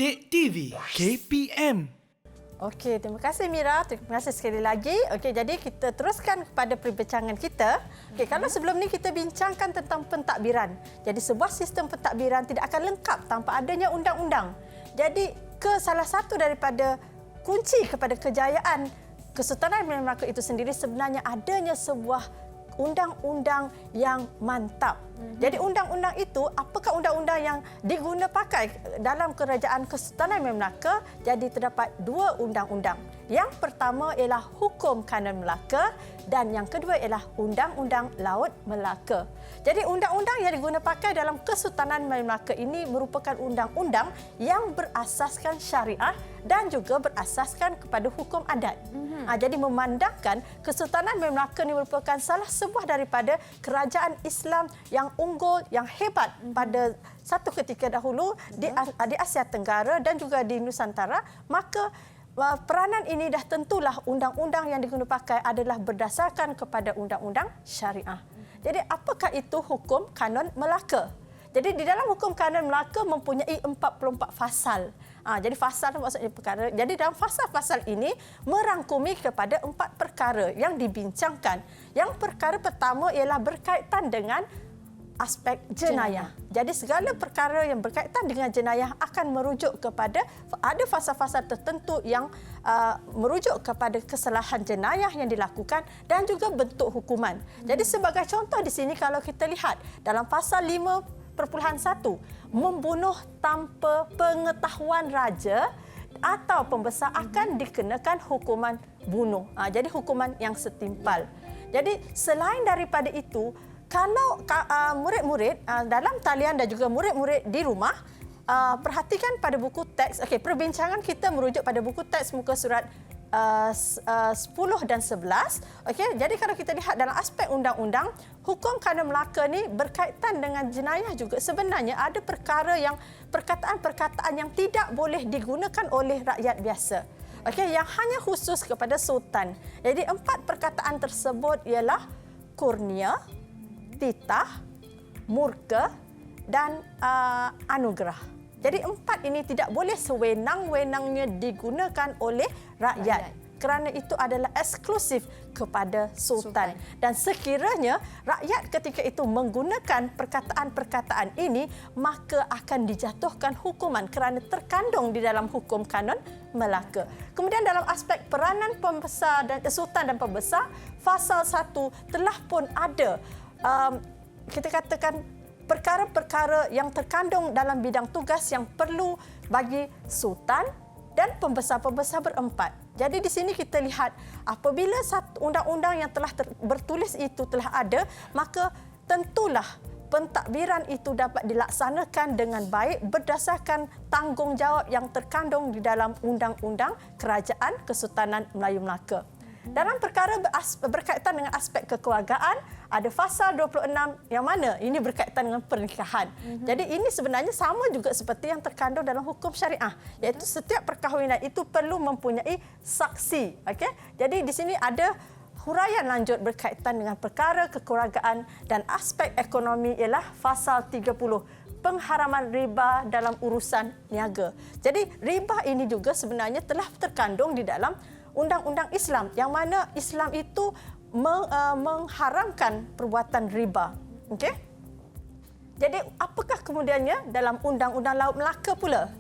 Didik TV KPM. Okey, terima kasih Mira. Terima kasih sekali lagi. Okey, jadi kita teruskan kepada perbincangan kita. Okey, kalau sebelum ni kita bincangkan tentang pentadbiran. Jadi sebuah sistem pentadbiran tidak akan lengkap tanpa adanya undang-undang. Jadi salah satu daripada kunci kepada kejayaan Kesultanan Melaka itu sendiri sebenarnya adanya sebuah undang-undang yang mantap. Jadi undang-undang itu, apakah undang-undang yang diguna pakai dalam kerajaan Kesultanan Melaka? Jadi terdapat dua undang-undang. Yang pertama ialah Hukum Kanon Melaka dan yang kedua ialah Undang-Undang Laut Melaka. Jadi undang-undang yang diguna pakai dalam Kesultanan Melaka ini merupakan undang-undang yang berasaskan syariah dan juga berasaskan kepada hukum adat. Jadi memandangkan Kesultanan Melaka ini merupakan salah sebuah daripada kerajaan Islam yang unggul, yang hebat pada satu ketika dahulu di Asia Tenggara dan juga di Nusantara, maka peranan ini dah tentulah undang-undang yang digunakan pakai adalah berdasarkan kepada undang-undang syariah. Jadi apakah itu Hukum Kanon Melaka? Jadi di dalam Hukum Kanon Melaka mempunyai 44 fasal. Jadi fasal maksudnya perkara. Jadi dalam fasal-fasal ini merangkumi kepada 4 perkara yang dibincangkan. Yang perkara pertama ialah berkaitan dengan aspek jenayah. Jadi segala perkara yang berkaitan dengan jenayah akan merujuk kepada ada fasal-fasal tertentu yang merujuk kepada kesalahan jenayah yang dilakukan dan juga bentuk hukuman. Jadi sebagai contoh di sini kalau kita lihat dalam pasal 5.1 membunuh tanpa pengetahuan raja atau pembesar akan dikenakan hukuman bunuh. Jadi hukuman yang setimpal. Jadi selain daripada itu, kalau murid-murid dalam talian dan juga murid-murid di rumah perhatikan pada buku teks. Okey, perbincangan kita merujuk pada buku teks muka surat 10 dan 11. Okey, jadi kalau kita lihat dalam aspek undang-undang, Hukum Kanon Melaka ni berkaitan dengan jenayah juga. Sebenarnya ada perkataan-perkataan yang tidak boleh digunakan oleh rakyat biasa. Okey, yang hanya khusus kepada sultan. Jadi 4 perkataan tersebut ialah kurnia, titah, murka dan anugerah. Jadi 4 ini tidak boleh sewenang-wenangnya digunakan oleh rakyat. Kerana itu adalah eksklusif kepada sultan. Dan sekiranya rakyat ketika itu menggunakan perkataan-perkataan ini, maka akan dijatuhkan hukuman kerana terkandung di dalam Hukum Kanon Melaka. Kemudian dalam aspek peranan pembesar dan sultan dan pembesar, fasal 1 telah pun ada kita katakan perkara-perkara yang terkandung dalam bidang tugas yang perlu bagi sultan dan pembesar-pembesar berempat. Jadi di sini kita lihat apabila satu undang-undang yang telah bertulis itu telah ada, maka tentulah pentadbiran itu dapat dilaksanakan dengan baik berdasarkan tanggungjawab yang terkandung di dalam Undang-Undang Kerajaan Kesultanan Melayu Melaka. Dalam perkara berkaitan dengan aspek kekeluargaan, ada fasal 26 yang mana ini berkaitan dengan pernikahan. Jadi ini sebenarnya sama juga seperti yang terkandung dalam hukum syariah, iaitu setiap perkahwinan itu perlu mempunyai saksi. Okey? Jadi di sini ada huraian lanjut berkaitan dengan perkara kekeluargaan dan aspek ekonomi ialah fasal 30. Pengharaman riba dalam urusan niaga. Jadi riba ini juga sebenarnya telah terkandung di dalam undang-undang Islam yang mana Islam itu mengharamkan perbuatan riba. Okey? Jadi apakah kemudiannya dalam Undang-Undang Laut Melaka pula?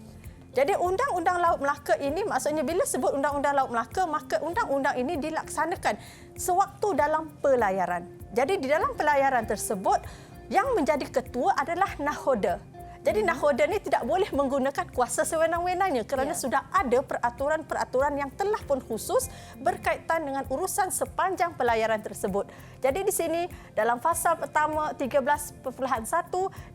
Jadi Undang-Undang Laut Melaka ini maksudnya bila sebut Undang-Undang Laut Melaka, maka undang-undang ini dilaksanakan sewaktu dalam pelayaran. Jadi di dalam pelayaran tersebut yang menjadi ketua adalah nakhoda. Jadi nakhoda ni tidak boleh menggunakan kuasa sewenang-wenangnya kerana sudah ada peraturan-peraturan yang telah pun khusus berkaitan dengan urusan sepanjang pelayaran tersebut. Jadi di sini dalam fasal pertama 13.1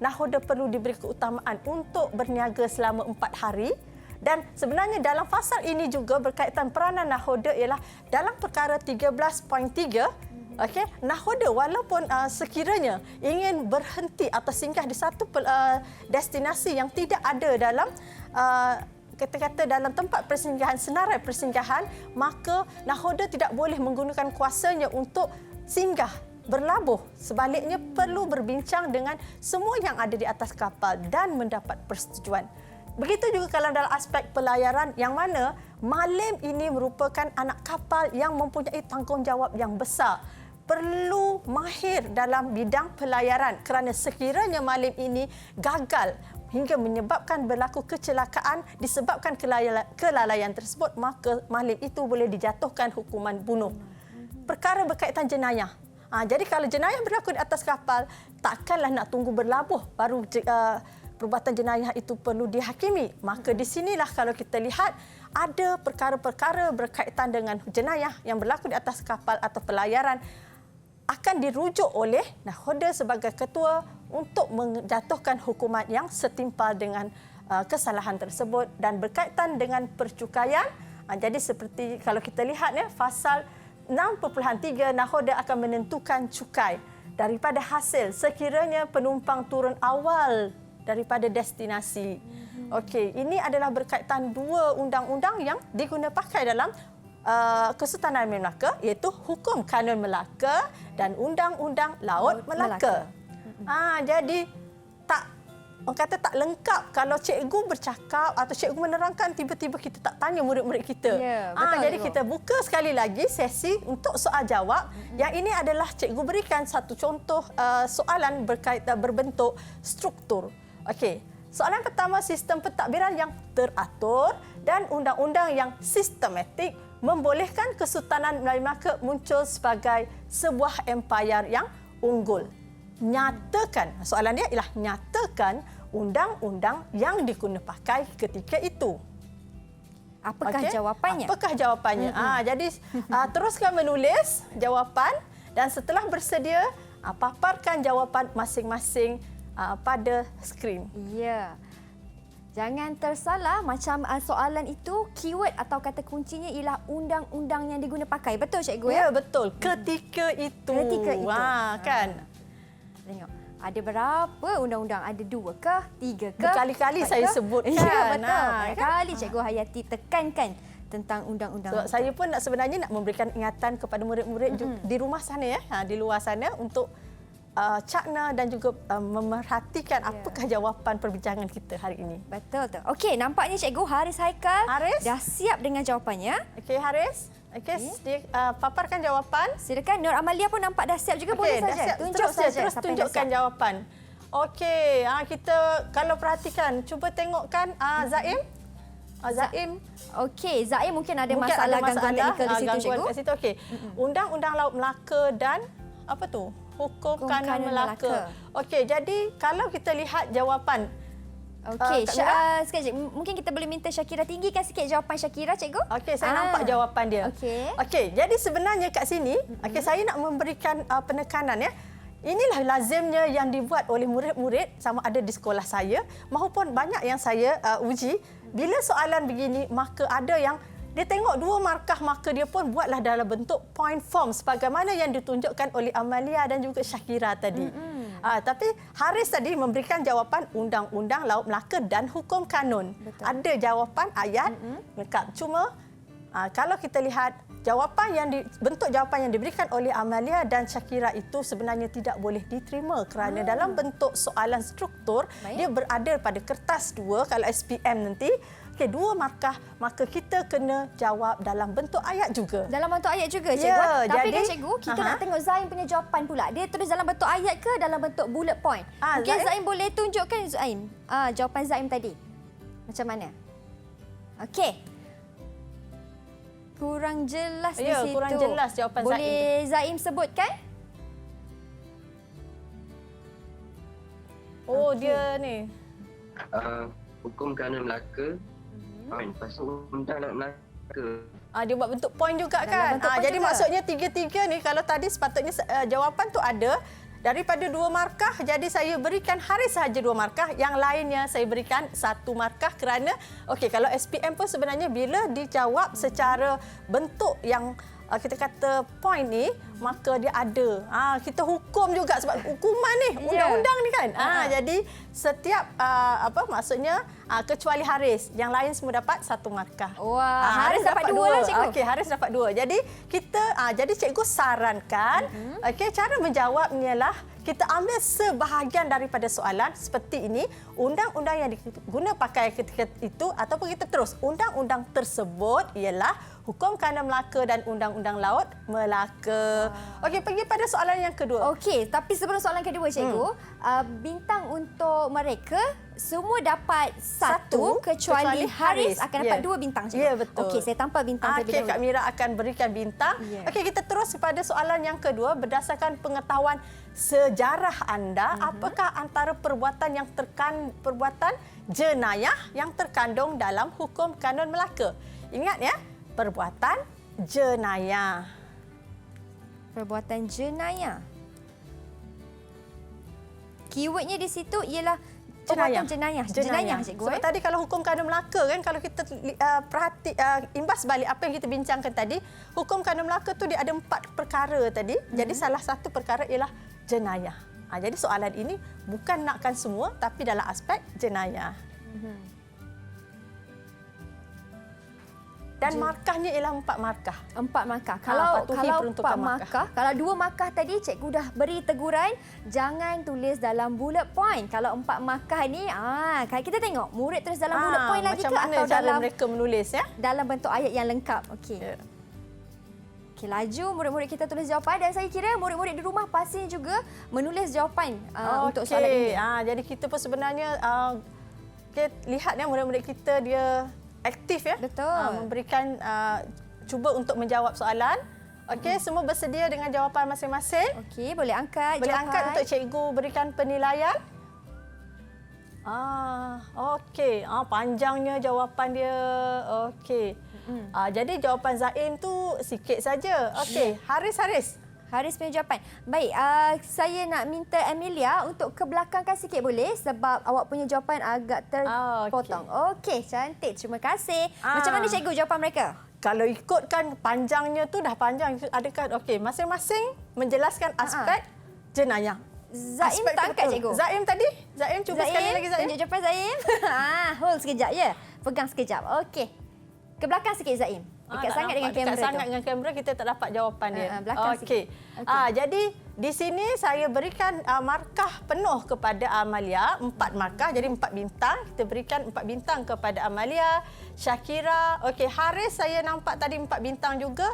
nakhoda perlu diberi keutamaan untuk berniaga selama 4 hari. Dan sebenarnya dalam fasal ini juga berkaitan peranan nakhoda ialah dalam perkara 13.3. Okey, nakhoda walaupun sekiranya ingin berhenti atau singgah di satu destinasi yang tidak ada dalam kata-kata dalam tempat persinggahan, senarai persinggahan, maka nakhoda tidak boleh menggunakan kuasanya untuk singgah berlabuh. Sebaliknya perlu berbincang dengan semua yang ada di atas kapal dan mendapat persetujuan. Begitu juga kalau dalam aspek pelayaran yang mana Malim ini merupakan anak kapal yang mempunyai tanggungjawab yang besar. Perlu mahir dalam bidang pelayaran kerana sekiranya Malim ini gagal hingga menyebabkan berlaku kecelakaan disebabkan kelalaian tersebut, maka Malim itu boleh dijatuhkan hukuman bunuh. Perkara berkaitan jenayah. Jadi kalau jenayah berlaku di atas kapal, takkanlah nak tunggu berlabuh baru perbuatan jenayah itu perlu dihakimi. Maka di sinilah kalau kita lihat ada perkara-perkara berkaitan dengan jenayah yang berlaku di atas kapal atau pelayaran akan dirujuk oleh nakhoda sebagai ketua untuk menjatuhkan hukuman yang setimpal dengan kesalahan tersebut dan berkaitan dengan percukaian. Jadi seperti kalau kita lihat pasal 6.3 nakhoda akan menentukan cukai daripada hasil sekiranya penumpang turun awal daripada destinasi. Okey, ini adalah berkaitan dua undang-undang yang diguna pakai dalam Kesultanan Melaka, iaitu Hukum Kanun Melaka dan Undang-Undang Laut Melaka. Jadi orang kata tak lengkap kalau cikgu bercakap atau cikgu menerangkan tiba-tiba kita tak tanya murid-murid kita. Ya, betul, jadi kita buka sekali lagi sesi untuk soal jawab. Yang ini adalah cikgu berikan satu contoh soalan berbentuk struktur. Okey, soalan pertama, sistem pentadbiran yang teratur dan undang-undang yang sistematik membolehkan Kesultanan Melayu Melaka muncul sebagai sebuah empayar yang unggul. Nyatakan, soalan dia ialah nyatakan undang-undang yang digunakan pakai ketika itu. Apakah jawapannya? Apakah jawapannya? Jadi teruskan menulis jawapan dan setelah bersedia paparkan jawapan masing-masing pada skrin. Ya. Jangan tersalah macam soalan itu keyword atau kata kuncinya ialah undang-undang yang diguna pakai. Betul cikgu ya? Ya, betul. Ketika itu. Ketika itu. Kan. Tengok. Ada berapa undang-undang? Ada 2 ke? 3 ke? Berkali-kali saya sebutkan. Ya, betul. Banyak Kan? kali cikgu Hayati tekankan tentang undang-undang. So, saya pun sebenarnya nak memberikan ingatan kepada murid-murid di rumah sana di luar sana untuk cakna dan juga memerhatikan apakah jawapan perbincangan kita hari ini. Betul tu. Okey, nampaknya cikgu Haris Haikal Haris? dah siap dengan jawapannya. Okey, Haris. Okey, paparkan jawapan. Silakan. Nur Amalia pun nampak dah siap juga. Boleh Okey, dah saja. siap. Tunjuk saja. Terus siapa yang dah tunjukkan siap. jawapan. Okey, kita kalau perhatikan, cuba tengokkan Zaim. Zaim. Okey, Zaim mungkin ada masalah gangguan teknikal di situ, cikgu. Kat situ. Okey. Undang-undang Laut Melaka dan apa tu? Hukum Kanun Melaka. Okey, jadi kalau kita lihat jawapan. Okey, sekejap. Mungkin kita boleh minta Syakira tinggikan sikit jawapan Syakira, cikgu. Okey, saya nampak jawapan dia. Okey, jadi sebenarnya kat sini, saya nak memberikan penekanan ya. Inilah lazimnya yang dibuat oleh murid-murid sama ada di sekolah saya maupun banyak yang saya uji. Bila soalan begini, maka ada yang dia tengok 2 markah, maka dia pun buatlah dalam bentuk point form sebagaimana yang ditunjukkan oleh Amalia dan juga Syakira tadi. Tapi Haris tadi memberikan jawapan Undang-Undang Laut Melaka dan Hukum Kanun. Betul. Ada jawapan ayat lengkap. Cuma kalau kita lihat bentuk jawapan yang diberikan oleh Amalia dan Syakira itu sebenarnya tidak boleh diterima kerana dalam bentuk soalan struktur. Baik. Dia berada pada kertas 2 kalau SPM nanti. Okey, 2 markah, maka kita kena jawab dalam bentuk ayat juga. Dalam bentuk ayat juga, cikgu. Ya, tapi jadi, kan cikgu, kita nak tengok Zaim punya jawapan pula. Dia tulis dalam bentuk ayat ke dalam bentuk bullet point? Mungkin Zaim boleh tunjukkan Zaim. Jawapan Zaim tadi. Macam mana? Okey. Kurang jelas di situ. Kurang jelas jawapan Zaim. Boleh Zaim sebutkan? Dia ni. Hukum Kanun Melaka. Pasal Undang Laut Melaka. Dia buat bentuk point juga kan. Jadi juga. Maksudnya 3-3 ni kalau tadi sepatutnya jawapan tu ada daripada 2 markah, jadi saya berikan Haris sahaja 2 markah, yang lainnya saya berikan 1 markah kerana kalau SPM pun sebenarnya bila dijawab secara bentuk yang kita kata point ni, maka dia ada. Kita hukum juga sebab hukuman ni, undang-undang ni kan. Jadi setiap maksudnya kecuali Haris, yang lain semua dapat 1 markah. Wah, Haris dapat 2 lah cikgu. Okey, Haris dapat 2. Jadi jadi cikgu sarankan cara menjawabnya lah kita ambil sebahagian daripada soalan seperti ini, undang-undang yang diguna pakai ketika itu ataupun kita terus undang-undang tersebut ialah Hukum Kerana Melaka dan Undang-Undang Laut Melaka. Okey, pergi pada soalan yang kedua. Okey, tapi sebelum soalan kedua cikgu, bintang untuk mereka semua dapat 1 kecuali Haris akan dapat 2 bintang cikgu. Ya, betul. Okey, saya tampal bintang terlebih dahulu. Kak Mira akan berikan bintang. Okey, kita terus pada soalan yang kedua berdasarkan pengetahuan sejarah anda, apakah antara perbuatan perbuatan jenayah yang terkandung dalam Hukum Kanun Melaka? Ingat ya, perbuatan jenayah. Perbuatan jenayah. Keywordnya di situ ialah perbuatan jenayah. Jenayah, cikgu. Sebab tadi kalau Hukum Kanun Melaka kan, kalau kita imbas balik apa yang kita bincangkan tadi, Hukum Kanun Melaka tu dia ada 4 perkara tadi. Jadi salah satu perkara ialah jenayah. Jadi soalan ini bukan nakkan semua tapi dalam aspek jenayah. Dan markahnya ialah 4 markah. 4 markah. Kalau 4 markah, kalau 2 markah tadi cikgu dah beri teguran, jangan tulis dalam bullet point. Kalau 4 markah ni, kita tengok murid tulis dalam bullet point lagi ke atau dalam mereka menulis ya? Dalam bentuk ayat yang lengkap. Okey. Okey, laju murid-murid kita tulis jawapan dan saya kira murid-murid di rumah pasti juga menulis jawapan untuk soalan ini. Jadi kita pun sebenarnya lihat ya murid-murid kita dia aktif ya. Betul. Memberikan cuba untuk menjawab soalan. Okey, semua bersedia dengan jawapan masing-masing. Okey, boleh angkat boleh jawapan. Angkat untuk cikgu berikan penilaian. Okey. Panjangnya jawapan dia. Okey. Jadi jawapan Zaim tu sikit saja. Okey, Haris punya jawapan. Baik, saya nak minta Amelia untuk kebelakangkan sikit boleh sebab awak punya jawapan agak terpotong. Okey, cantik. Terima kasih. Macam mana cikgu jawapan mereka? Kalau ikutkan panjangnya tu dah panjang. Adakah masing-masing menjelaskan aspek jenayah. Zaim tak angkat cikgu. Zaim cuba sekali lagi Zaim. Tunjuk jawapan Zaim. Hold sekejap ya. Pegang sekejap. Okey. Ke belakang sikit Zaim. Dekat sangat dengan kamera tu. Dekat sangat dengan kamera kita tak dapat jawapan dia. Belakang sikit. Jadi di sini saya berikan markah penuh kepada Amalia, 4 markah. Jadi 4 bintang. Kita berikan 4 bintang kepada Amalia, Syakira. Okey, Haris saya nampak tadi 4 bintang juga.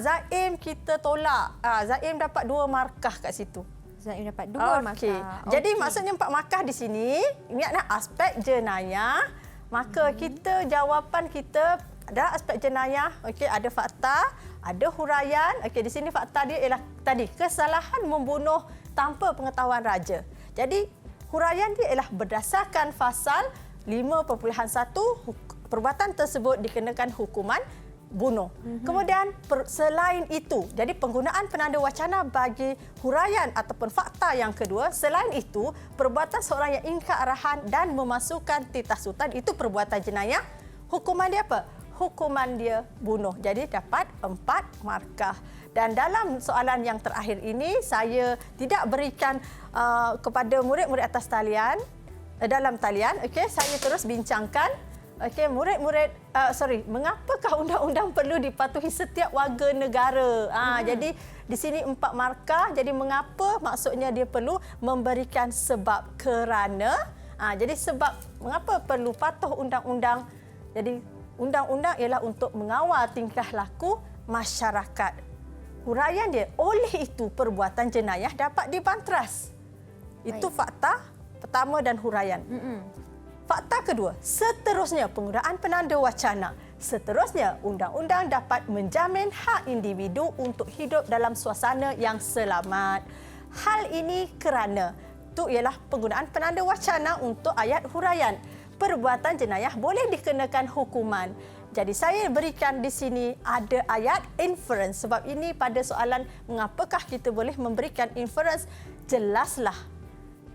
Zaim kita tolak. Zaim dapat 2 markah kat situ. Zaim dapat 2 markah. Jadi maksudnya 4 markah di sini. Ingatlah aspek jenayah. Maka kita jawapan kita dalam aspek jenayah, okey, ada fakta, ada huraian. Okey, di sini fakta dia ialah tadi kesalahan membunuh tanpa pengetahuan raja. Jadi huraian dia ialah berdasarkan pasal 5.1 perbuatan tersebut dikenakan hukuman bunuh. Kemudian selain itu, jadi penggunaan penanda wacana bagi huraian ataupun fakta yang kedua, selain itu perbuatan seorang yang ingkar arahan dan memasukkan titah sultan itu perbuatan jenayah. Hukuman dia apa? Hukuman dia bunuh. Jadi dapat 4 markah. Dan dalam soalan yang terakhir ini saya tidak berikan kepada murid-murid atas talian dalam talian. Okey, saya terus bincangkan. Okey, murid-murid, mengapakah undang-undang perlu dipatuhi setiap warga negara? Jadi di sini 4 markah. Jadi mengapa? Maksudnya dia perlu memberikan sebab kerana. Jadi sebab mengapa perlu patuh undang-undang? Jadi undang-undang ialah untuk mengawal tingkah laku masyarakat. Huraian dia, oleh itu perbuatan jenayah dapat dibantras. Itu fakta pertama dan huraian. Fakta kedua, seterusnya penggunaan penanda wacana. Seterusnya, undang-undang dapat menjamin hak individu untuk hidup dalam suasana yang selamat. Hal ini kerana itu ialah penggunaan penanda wacana untuk ayat huraian. Perbuatan jenayah boleh dikenakan hukuman. Jadi saya berikan di sini ada ayat inference. Sebab ini pada soalan mengapakah kita boleh memberikan inference, jelaslah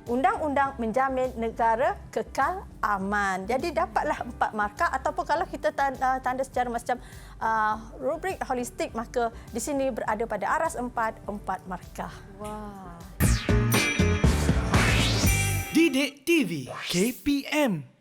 undang-undang menjamin negara kekal aman. Jadi dapatlah 4 markah, ataupun kalau kita tanda secara macam rubrik holistik, maka di sini berada pada aras 4 markah. Wah. Didik TV KPM